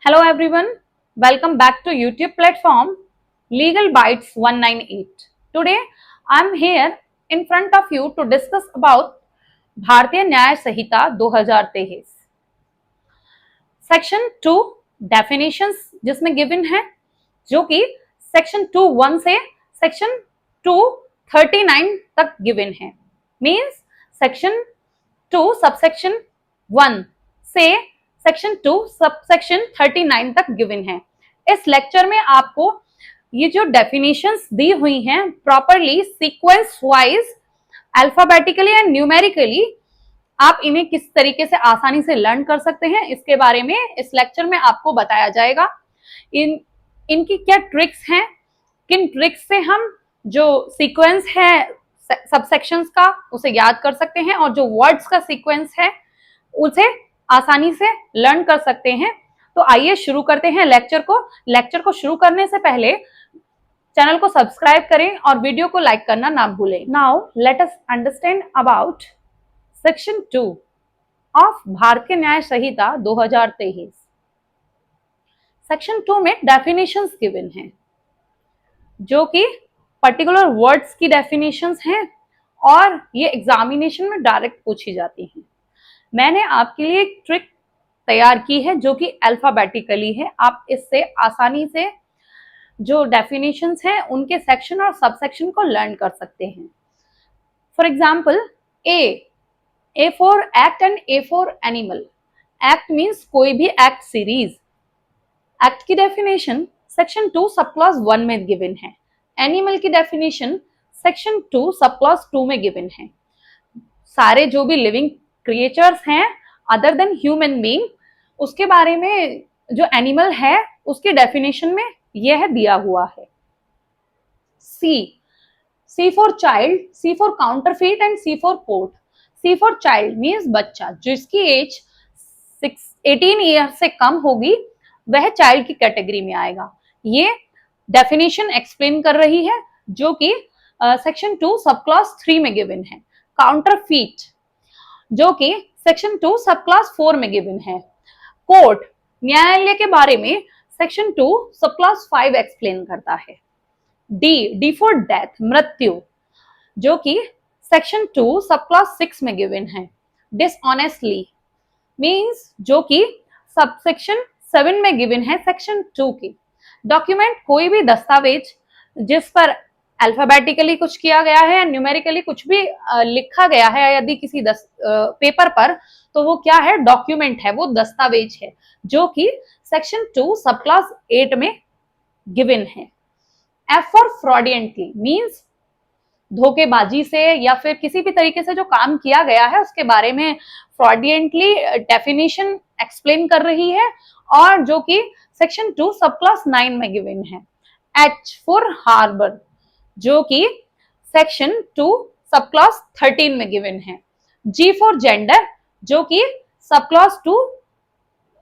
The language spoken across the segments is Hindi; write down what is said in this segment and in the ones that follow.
Hello everyone, welcome back to YouTube platform Legal Bytes 198. Today I am here in front of you to discuss about भारतीय न्याय संहिता 2023 सेक्शन 2 डेफिनेशंस जिसमें गिवन है जो कि सेक्शन 2(1) से सेक्शन 239 तक गिवन है। मींस सेक्शन 2 सबसेक्शन 1 से सेक्शन 2 सबसेक्शन 39 तक गिवन है। इस लेक्चर में आपको ये जो डेफिनेशंस दी हुई हैं properly sequence wise alphabetically and numerically आप इन्हें किस तरीके से आसानी से लर्न कर सकते हैं इसके बारे में इस लेक्चर में आपको बताया जाएगा। इनकी क्या ट्रिक्स हैं, किन ट्रिक्स से हम जो सीक्वेंस है सबसेक्शंस का उसे याद कर सकते हैं और जो वर्ड्स का सीक्वेंस है उसे आसानी से लर्न कर सकते हैं। तो आइए शुरू करते हैं लेक्चर को शुरू करने से पहले चैनल को सब्सक्राइब करें और वीडियो को लाइक करना ना भूलें। Now let us understand about section 2 of भारतीय न्याय संहिता 2023। सेक्शन 2 में डेफिनेशंस गिवन हैं जो कि पर्टिकुलर वर्ड्स की डेफिनेशंस हैं और ये एग्जामिनेशन में डायरेक्ट पूछी जाती हैं। मैंने आपके लिए एक ट्रिक तैयार की है जो कि अल्फाबेटिकली है। आप इससे आसानी से जो डेफिनेशंस हैं उनके सेक्शन और सबसेक्शन को लर्न कर सकते हैं। For example A for act and A for animal. Act means कोई भी एक्ट सीरीज। एक्ट की डेफिनेशन सेक्शन 2 सब क्लॉज 1 में गिवन है। एनिमल की डेफिनेशन सेक्शन 2 सब क्लॉज 2 में गिवन है। सारे जो भी लिविंग क्रिएचर्स हैं अदर देन ह्यूमन बीइंग उसके बारे में जो एनिमल है उसकी डेफिनेशन में यह दिया हुआ है। C for child, C for counterfeit and C for court. C for child means बच्चा जिसकी एज 18 ईयर से कम होगी वह चाइल्ड की कैटेगरी में आएगा। ये डेफिनेशन एक्सप्लेन कर रही है जो कि सेक्शन 2 सब क्लॉज 3 में गिवन है। काउंटरफीट जो कि सेक्शन 2 सब क्लॉज 4 में गिवन है। कोर्ट न्यायालय के बारे में सेक्शन 2 सब क्लॉज 5 एक्सप्लेन करता है। डी फॉर डेथ मृत्यु जो कि सेक्शन 2 सब क्लॉज 6 में गिवन है। डिसऑनेस्टली मींस जो कि सबसेक्शन 7 में गिवन है सेक्शन 2 की। डॉक्यूमेंट कोई भी दस्तावेज जिस पर अल्फाबेटिकली कुछ किया गया है या न्यूमेरिकली कुछ भी लिखा गया है यदि किसी पेपर पर तो वो क्या है, डॉक्यूमेंट है, वो दस्तावेज है जो कि सेक्शन 2 सब क्लॉज 8 में गिवन है। एफ फॉर फ्रॉडियंटली मींस धोखेबाजी से या फिर किसी भी तरीके से जो काम किया गया है उसके बारे में फ्रॉडियंटली डेफिनेशन एक्सप्लेन कर रही है और जो कि सेक्शन 2 सब क्लॉज 9 में गिवन है। एच फॉर हार्बर जो कि सेक्शन 2 सब क्लॉज 13 में गिवन है। जी फॉर जेंडर जो कि sub clause 2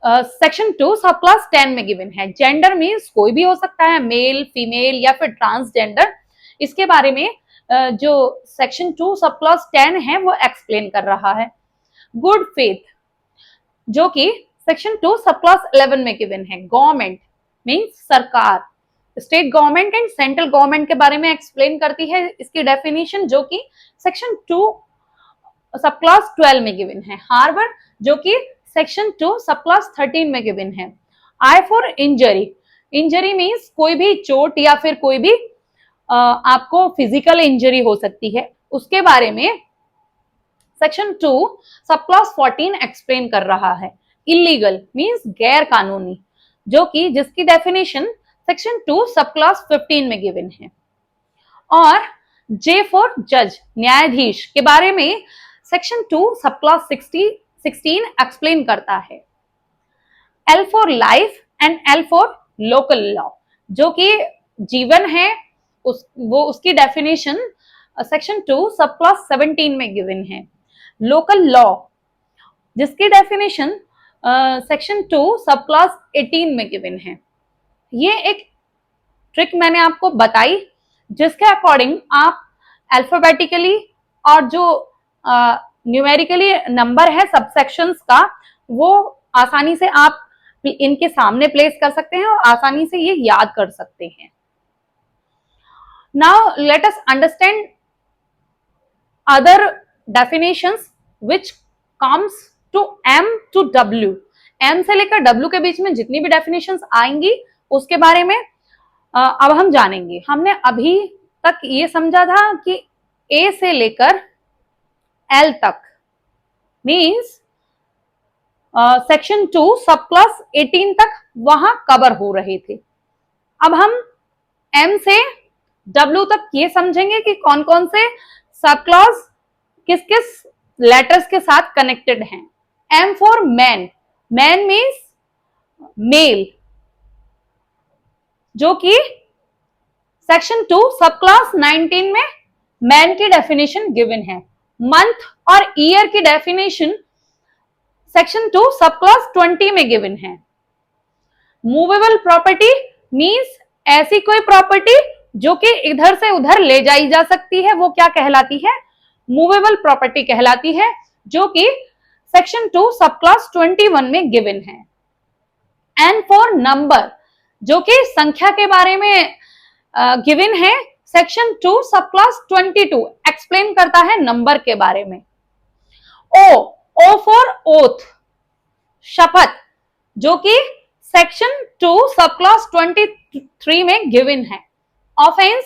section 2 sub clause 10 में गिवन है। जेंडर मीन्स कोई भी हो सकता है, मेल, फीमेल या फिर ट्रांसजेंडर। इसके बारे में जो सेक्शन 2 सब क्लॉज 10 है वो एक्सप्लेन कर रहा है। गुड फेथ जो कि सेक्शन 2 सब क्लॉज 11 में गिवन है। गवर्नमेंट मीन्स सरकार, state government and central government के बारे में एक्सप्लेन करती है इसकी डेफिनेशन जो कि सेक्शन 2 सब क्लॉज 12 में गिवन है। हार्बर जो कि सेक्शन 2 सब क्लॉज 13 में गिवन है। I for injury, injury means कोई भी चोट या फिर कोई भी आपको फिजिकल इंजरी हो सकती है उसके बारे में सेक्शन 2 सब क्लॉज 14 एक्सप्लेन कर रहा है। इलीगल मीन्स गैर कानूनी जो कि जिसकी डेफिनेशन सेक्शन 2 सब क्लॉज 15 में गिवन है। और जे फॉर जज न्यायाधीश के बारे में सेक्शन 2 सब क्लॉज 16 एक्सप्लेन करता है। L for life and L for local law जो कि जीवन है उसकी डेफिनेशन सेक्शन 2 सब क्लॉज 17 में गिवन है। लोकल लॉ जिसकी डेफिनेशन सेक्शन 2 सब क्लॉज 18 में गिवन है। ये एक ट्रिक मैंने आपको बताई जिसके अकॉर्डिंग आप अल्फाबेटिकली और जो न्यूमेरिकली नंबर है सबसेक्शंस का वो आसानी से आप इनके सामने प्लेस कर सकते हैं और आसानी से ये याद कर सकते हैं। Now let us understand other definitions which comes to M to W। M से लेकर W के बीच में जितनी भी डेफिनेशंस आएंगी उसके बारे में अब हम जानेंगे। हमने अभी तक ये समझा था कि A से लेकर L तक मीन्स सेक्शन 2 सब क्लॉज 18 तक वहां कवर हो रहे थे। अब हम M से W तक ये समझेंगे कि कौन कौन से सब क्लॉज किस किस लेटर्स के साथ कनेक्टेड हैं। M for man, man means male, जो कि सेक्शन 2 सब क्लॉज 19 में मैन की डेफिनेशन गिवन है। मंथ और ईयर की डेफिनेशन सेक्शन 2 सब क्लॉज 20 में गिवन है। मूवेबल प्रॉपर्टी मीन्स ऐसी कोई प्रॉपर्टी जो कि इधर से उधर ले जाई जा सकती है, वो क्या कहलाती है? मूवेबल प्रॉपर्टी कहलाती है, जो कि सेक्शन 2 सब क्लॉज 21 में गिवन है। एन फॉर नंबर, जो कि संख्या के बारे में गिवन है, सेक्शन 2 सब क्लॉज 22 एक्सप्लेन करता है नंबर के बारे में। ओ फॉर ओथ, शपथ, जो कि सेक्शन 2 सब क्लॉज 23 में गिवन है। ऑफेंस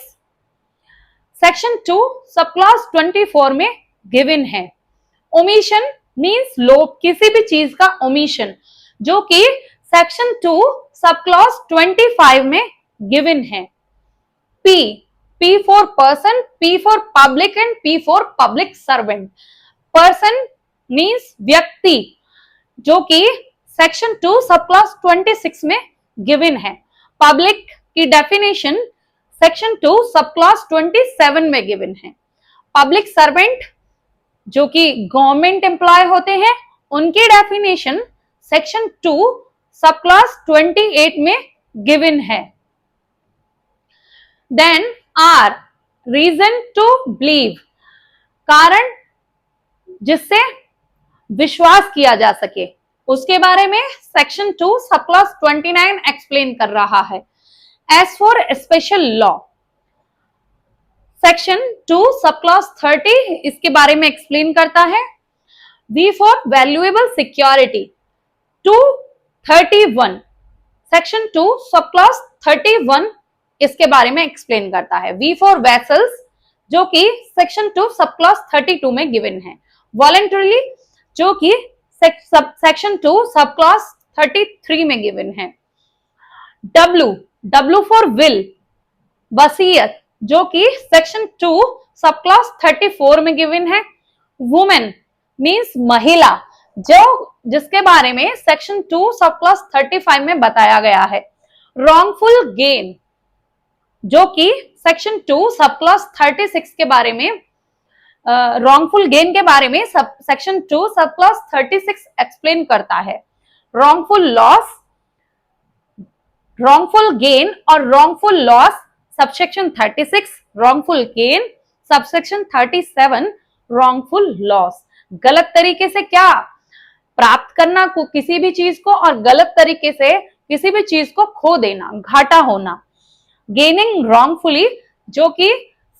सेक्शन 2 सब क्लॉज 24 में गिवन है। ओमिशन मीन्स लोप, किसी भी चीज का ओमिशन, जो कि सेक्शन 2 सब क्लॉज 25 में गिवन है। P for person, P for public and P for public servant. Person means व्यक्ति, जो कि सेक्शन 2 सब क्लॉज 26 में गिवन है। पब्लिक की डेफिनेशन सेक्शन 2 सब क्लॉज 27 में गिवन है। पब्लिक सर्वेंट, जो कि गवर्नमेंट एम्प्लॉय होते हैं, उनकी डेफिनेशन सेक्शन 2 सब क्लॉज 28 में गिवन है। Then R, reason to believe, कारण जिससे विश्वास किया जा सके, उसके बारे में सेक्शन 2 सब क्लॉज 29 एक्सप्लेन कर रहा है। S for special law, section 2 sub clause 30 इसके बारे में एक्सप्लेन करता है। V for valuable security 231, section 2 sub clause 31 इसके बारे में एक्सप्लेन करता है। V फॉर वेसल्स, जो कि सेक्शन 2 सब क्लॉज 32 में गिवन है। वॉलंटरीली, जो कि सेक्शन 2 सब क्लॉज 33 में गिवन है। W फॉर विल, वसीयत, जो कि सेक्शन 2 सब क्लॉज 34 में गिवन है। वुमेन मींस महिला, जिसके बारे में सेक्शन 2 सब क्लॉज 35 में बताया गया है। रॉन्गफुल गेन, जो कि सेक्शन 2 सब क्लॉज 36 के बारे में, रॉन्गफुल गेन के बारे में सेक्शन 2 सब क्लॉज 36 एक्सप्लेन करता है। रॉन्गफुल लॉस, रॉन्गफुल गेन और wrongful loss subsection 36, wrongful gain subsection 37, wrongful loss. गलत तरीके से क्या प्राप्त करना किसी भी चीज को, और गलत तरीके से किसी भी चीज को खो देना, घाटा होना। गेनिंग रॉन्गफुली, जो कि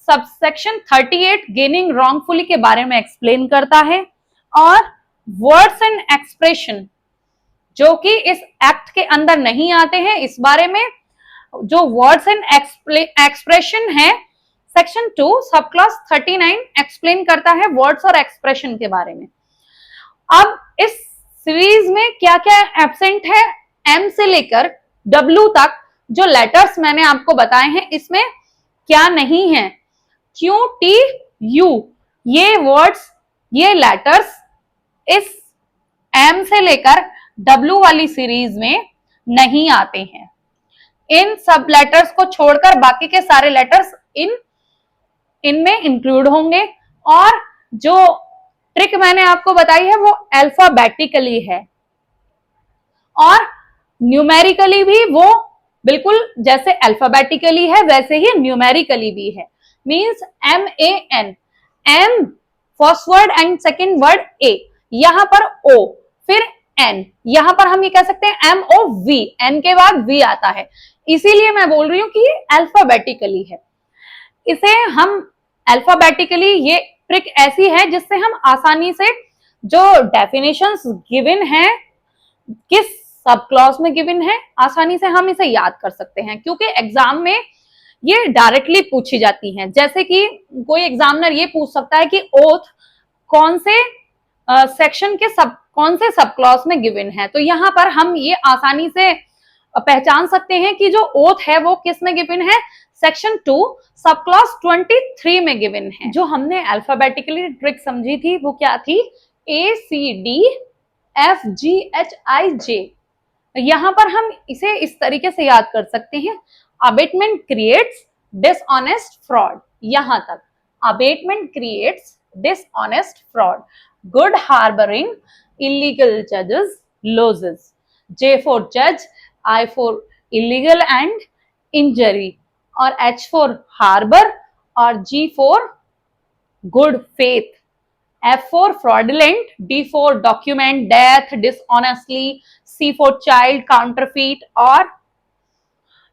सबसेक्शन 38 गेनिंग रॉन्गफुली के बारे में एक्सप्लेन करता है। और वर्ड्स एंड एक्सप्रेशन, जो कि इस एक्ट के अंदर नहीं आते हैं, इस बारे में जो वर्ड्स एंड एक्सप्रेशन है, सेक्शन 2 सब क्लॉज 39 एक्सप्लेन करता है वर्ड्स और एक्सप्रेशन के बारे में। अब इस सीरीज में क्या क्या एब्सेंट है, M से लेकर W तक जो लेटर्स मैंने आपको बताए हैं, इसमें क्या नहीं है? Q, T, U, ये वर्ड्स, ये लेटर्स इस M से लेकर W वाली सीरीज में नहीं आते हैं। इन सब लेटर्स को छोड़कर बाकी के सारे लेटर्स इनमें इंक्लूड होंगे। और जो ट्रिक मैंने आपको बताई है वो अल्फाबेटिकली है, और न्यूमेरिकली भी वो बिल्कुल जैसे अल्फाबेटिकली है वैसे ही न्यूमेरिकली भी है। Means MAN, M first word and second word A, यहां पर O, फिर एन, यहां पर हम ये कह सकते हैं एम ओ वी, एन के बाद वी आता है, इसीलिए मैं बोल रही हूं कि ये अल्फाबेटिकली है। इसे हम अल्फाबेटिकली, ये ट्रिक ऐसी है जिससे हम आसानी से जो डेफिनेशंस गिवन है, किस सब क्लॉज में गिवन है, आसानी से हम इसे याद कर सकते हैं, क्योंकि एग्जाम में ये डायरेक्टली पूछी जाती हैं। जैसे कि कोई एग्जामिनर ये पूछ सकता है कि ओथ कौन से सेक्शन के कौन से सब क्लॉज में गिवन है, तो यहाँ पर हम ये आसानी से पहचान सकते हैं कि जो ओथ है वो किस में गिवन है, सेक्शन 2 सब क्लॉज 23 में गिवन है। जो हमने अल्फाबेटिकली ट्रिक समझी थी वो क्या थी, ACDFGHIJ। यहां पर हम इसे इस तरीके से याद कर सकते हैं, अबेटमेंट क्रिएट्स डिसऑनेस्ट फ्रॉड, यहां तक abetment creates dishonest fraud, good harbouring illegal जजेस loses, J for judge, I for illegal and injury, और H for harbor, और G for good faith, F for fraudulent, D for document death dishonestly, C for child counterfeit, और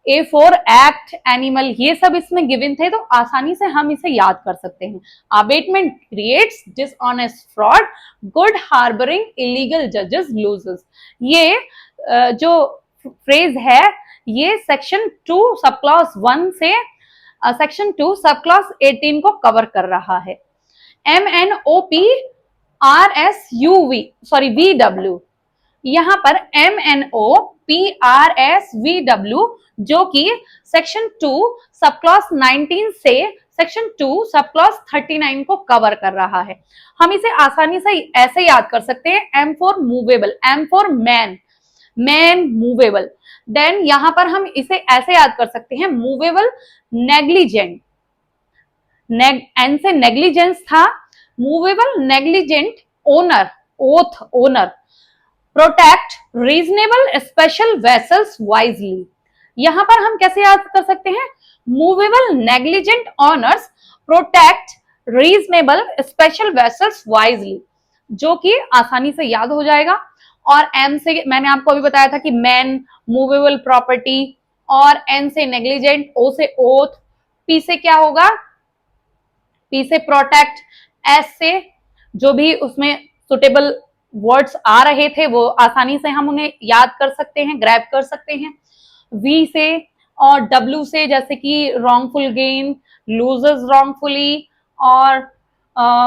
A for act animal, ये सब इसमें गिवन थे, तो आसानी से हम इसे याद कर सकते हैं। Abetment creates dishonest fraud, good harbouring illegal जजेस लूजेस, ये जो फ्रेज है ये सेक्शन 2 सब क्लॉज 1 से सेक्शन 2 सब क्लॉज 18 को कवर कर रहा है। MNOPRSUV यहां पर MNOPRSVW जो कि सेक्शन 2 सब क्लॉज 19 से सेक्शन 2 सब क्लॉज 39 को कवर कर रहा है। हम इसे आसानी से ऐसे याद कर सकते हैं, M for movable, M for man, man movable. Then यहां पर हम इसे ऐसे याद कर सकते हैं, मूवेबल नेग्लिजेंट, एन से नेग्लिजेंस था, movable negligent owner, oath owner, protect reasonable special vessels wisely. यहां पर हम कैसे याद कर सकते हैं, movable negligent owners protect reasonable special vessels wisely, जो कि आसानी से याद हो जाएगा। और एम से मैंने आपको अभी बताया था कि मैन मूवेबल प्रॉपर्टी, और एन से नेग्लिजेंट, ओ से ओथ, पी से क्या होगा, पी से प्रोटेक्ट, एस से जो भी उसमें सुटेबल वर्ड्स आ रहे थे वो आसानी से हम उन्हें याद कर सकते हैं, ग्रैब कर सकते हैं, वी से, और डब्ल्यू से जैसे कि रॉन्गफुल गेन, लूजेस रॉन्गफुली, और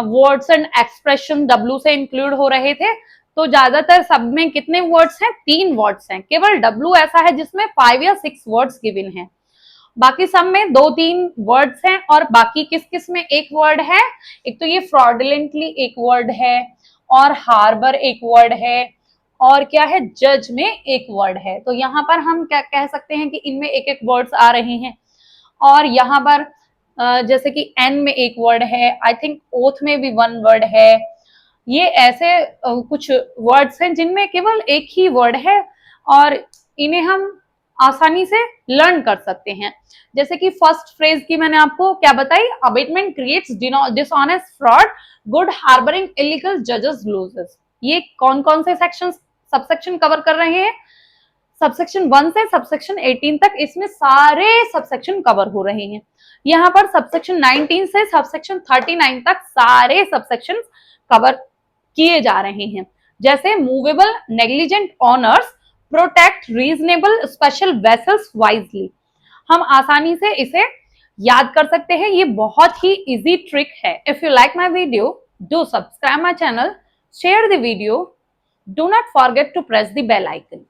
वर्ड्स एंड एक्सप्रेशन डब्ल्यू से इंक्लूड हो रहे थे। तो ज्यादातर सब में कितने वर्ड्स हैं, 3 वर्ड्स हैं, केवल डब्ल्यू ऐसा है जिसमें 5 या 6 वर्ड्स गिवन हैं, बाकी सब में 2-3 वर्ड्स हैं। और बाकी किस किस में एक वर्ड है, एक तो ये फ्रॉडुलेंटली एक वर्ड है, और हार्बर एक वर्ड है, और क्या है, जज में एक वर्ड है। तो यहाँ पर हम क्या कह सकते हैं कि इनमें एक एक वर्ड्स आ रहे हैं। और यहाँ पर जैसे कि एन में एक वर्ड है, आई थिंक ओथ में भी 1 वर्ड है। ये ऐसे कुछ वर्ड्स हैं जिनमें केवल एक ही वर्ड है, और इन्हें हम आसानी से लर्न कर सकते हैं। जैसे कि फर्स्ट फ्रेज की मैंने आपको क्या बताई, abetment creates dishonest fraud, good harbouring illegal जजेस लूजेस। ये कौन कौन से सेक्शन सबसेक्शन कवर कर रहे हैं, सबसेक्शन 1 से सबसेक्शन 18 तक, इसमें सारे सबसेक्शन कवर हो रहे हैं। यहाँ पर सबसेक्शन 19 से सबसेक्शन 39 तक सारे सबसेक्शन कवर किए जा रहे हैं। जैसे movable negligent owners protect reasonable special vessels wisely, हम आसानी से इसे याद कर सकते हैं। ये बहुत ही इजी ट्रिक है। If you like my video, do subscribe my channel, share the video, do not forget to press the bell icon.